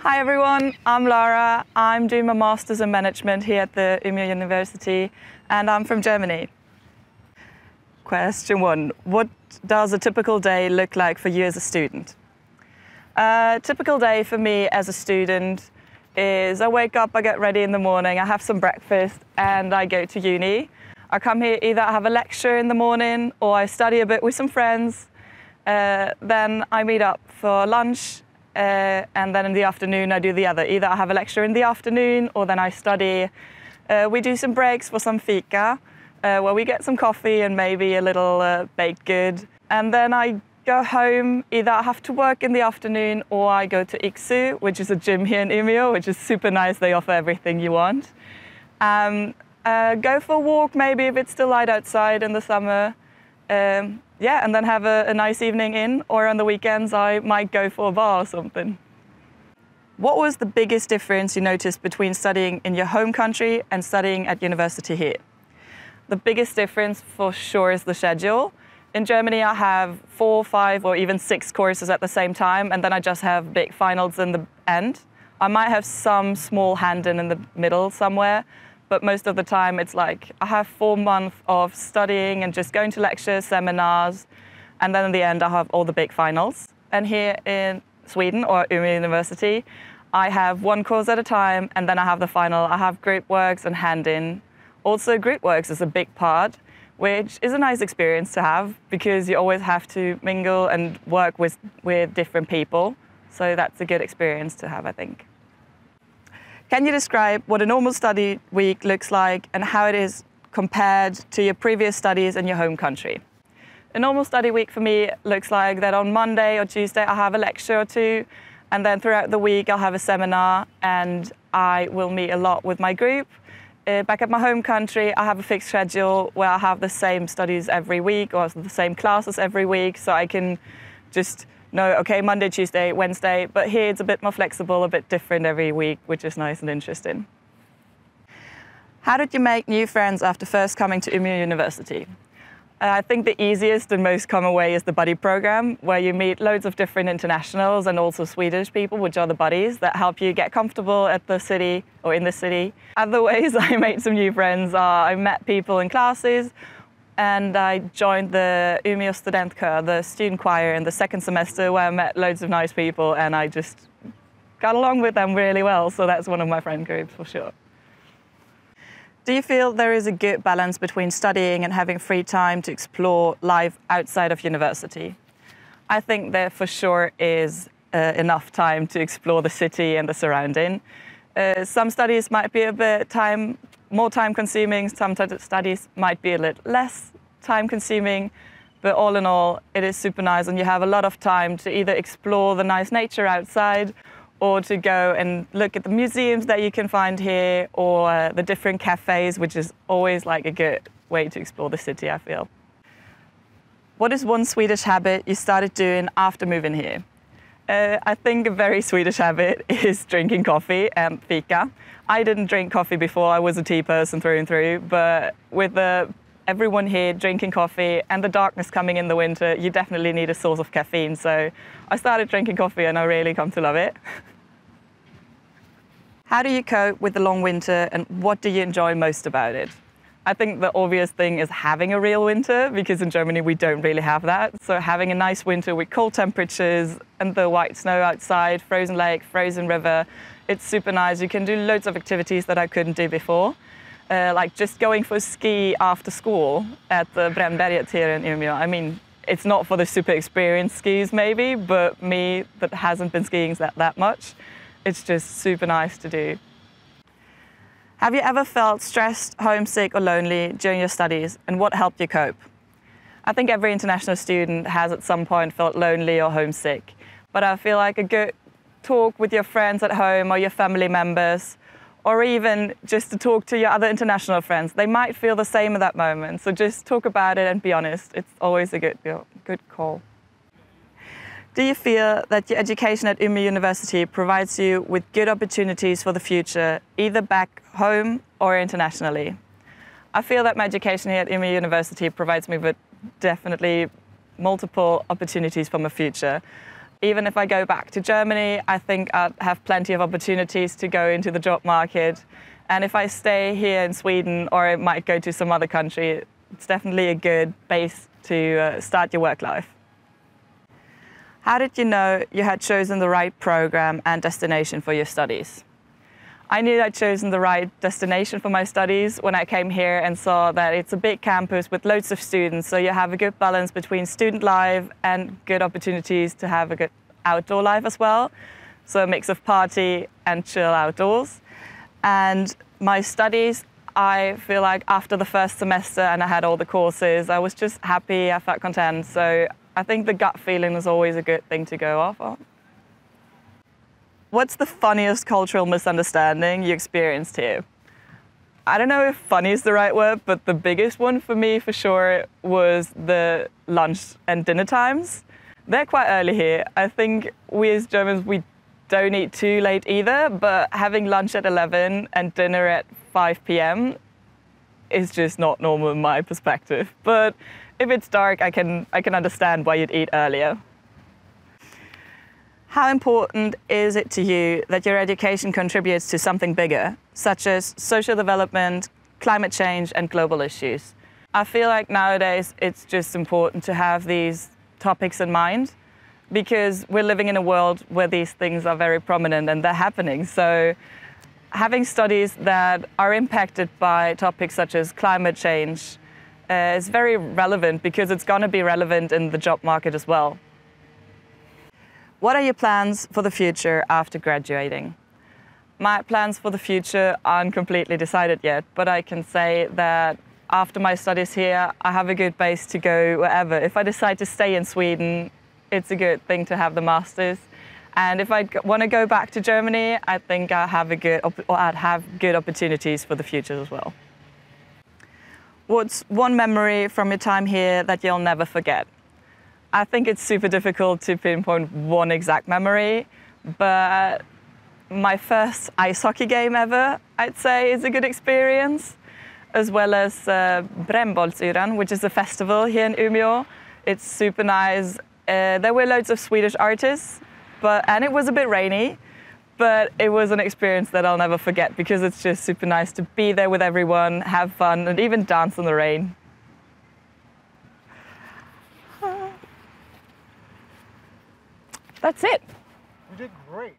Hi everyone, I'm Lara. I'm doing my Masters in Management here at the Umeå University and I'm from Germany. Question 1. What does a typical day look like for you as a student? A typical day for me as a student is I wake up, I get ready in the morning, I have some breakfast and I go to uni. I come here, either I have a lecture in the morning or I study a bit with some friends. Then I meet up for lunch. And then in the afternoon I do the other. Either I have a lecture in the afternoon or then I study. We do some breaks for some fika, where we get some coffee and maybe a little baked good. And then I go home. Either I have to work in the afternoon or I go to IKSU, which is a gym here in Umeå, which is super nice. They offer everything you want. Go for a walk maybe if it's still light outside in the summer. Yeah, and then have a nice evening in, or on the weekends I might go for a bar or something. What was the biggest difference you noticed between studying in your home country and studying at university here? The biggest difference for sure is the schedule. In Germany I have 4, 5 or even 6 courses at the same time, and then I just have big finals in the end. I might have some small hand-in the middle somewhere, but most of the time it's like I have 4 months of studying and just going to lectures, seminars, and then in the end I have all the big finals. And here in Sweden, or Umeå University, I have 1 course at a time and then I have the final. I have group works and hand-in. Also group works is a big part, which is a nice experience to have because you always have to mingle and work with different people. So that's a good experience to have, I think. Can you describe what a normal study week looks like and how it is compared to your previous studies in your home country? A normal study week for me looks like that on Monday or Tuesday I have a lecture or 2, and then throughout the week I'll have a seminar and I will meet a lot with my group. Back at my home country I have a fixed schedule where I have the same studies every week or the same classes every week, so I can just know, okay, Monday, Tuesday, Wednesday, but here it's a bit more flexible, a bit different every week, which is nice and interesting. How did you make new friends after first coming to Umeå University? I think the easiest and most common way is the buddy program, where you meet loads of different internationals and also Swedish people, which are the buddies that help you get comfortable at the city or in the city. Other ways I made some new friends are I met people in classes, and I joined the Umeå Studentkör, the student choir, in the 2nd semester, where I met loads of nice people and I just got along with them really well. So that's one of my friend groups for sure. Do you feel there is a good balance between studying and having free time to explore life outside of university? I think there for sure is enough time to explore the city and the surrounding. Some studies might be a bit more time-consuming, some studies might be a little less time-consuming, but all in all, it is super nice and you have a lot of time to either explore the nice nature outside or to go and look at the museums that you can find here or the different cafes, which is always like a good way to explore the city, I feel. What is one Swedish habit you started doing after moving here? I think a very Swedish habit is drinking coffee and fika. I didn't drink coffee before, I was a tea person through and through, but with everyone here drinking coffee and the darkness coming in the winter, you definitely need a source of caffeine. So I started drinking coffee and I really come to love it. How do you cope with the long winter and what do you enjoy most about it? I think the obvious thing is having a real winter, because in Germany we don't really have that. So having a nice winter with cold temperatures and the white snow outside, frozen lake, frozen river, it's super nice. You can do loads of activities that I couldn't do before. Like just going for a ski after school at the Brännberget here in Umeå. I mean, it's not for the super experienced skiers maybe, but me that hasn't been skiing that much, it's just super nice to do. Have you ever felt stressed, homesick or lonely during your studies, and what helped you cope? I think every international student has at some point felt lonely or homesick, but I feel like a good talk with your friends at home or your family members, or even just to talk to your other international friends, they might feel the same at that moment. So just talk about it and be honest. It's always a good call. Do you feel that your education at Umeå University provides you with good opportunities for the future, either back home or internationally? I feel that my education here at Umeå University provides me with definitely multiple opportunities for my future. Even if I go back to Germany, I think I'd have plenty of opportunities to go into the job market. And if I stay here in Sweden, or I might go to some other country, it's definitely a good base to start your work life. How did you know you had chosen the right program and destination for your studies? I knew I'd chosen the right destination for my studies when I came here and saw that it's a big campus with loads of students, so you have a good balance between student life and good opportunities to have a good outdoor life as well. So a mix of party and chill outdoors. And my studies, I feel like after the first semester and I had all the courses, I was just happy, I felt content. So I think the gut feeling is always a good thing to go off on. What's the funniest cultural misunderstanding you experienced here? I don't know if funny is the right word, but the biggest one for me for sure was the lunch and dinner times. They're quite early here. I think we as Germans, we don't eat too late either, but having lunch at 11 and dinner at 5 p.m. is just not normal in my perspective. But if it's dark, I can understand why you'd eat earlier. How important is it to you that your education contributes to something bigger, such as social development, climate change, and global issues? I feel like nowadays it's just important to have these topics in mind, because we're living in a world where these things are very prominent and they're happening. So having studies that are impacted by topics such as climate change is very relevant, because it's going to be relevant in the job market as well. What are your plans for the future after graduating? My plans for the future aren't completely decided yet, but I can say that after my studies here, I have a good base to go wherever. If I decide to stay in Sweden, it's a good thing to have the masters. And if I want to go back to Germany, I think I'd have good opportunities for the future as well. What's one memory from your time here that you'll never forget? I think it's super difficult to pinpoint one exact memory, but my first ice hockey game ever, I'd say, is a good experience, as well as Brännbollsyran, which is a festival here in Umeå. It's super nice. There were loads of Swedish artists, and it was a bit rainy, but it was an experience that I'll never forget, because it's just super nice to be there with everyone, have fun, and even dance in the rain. That's it. You did great.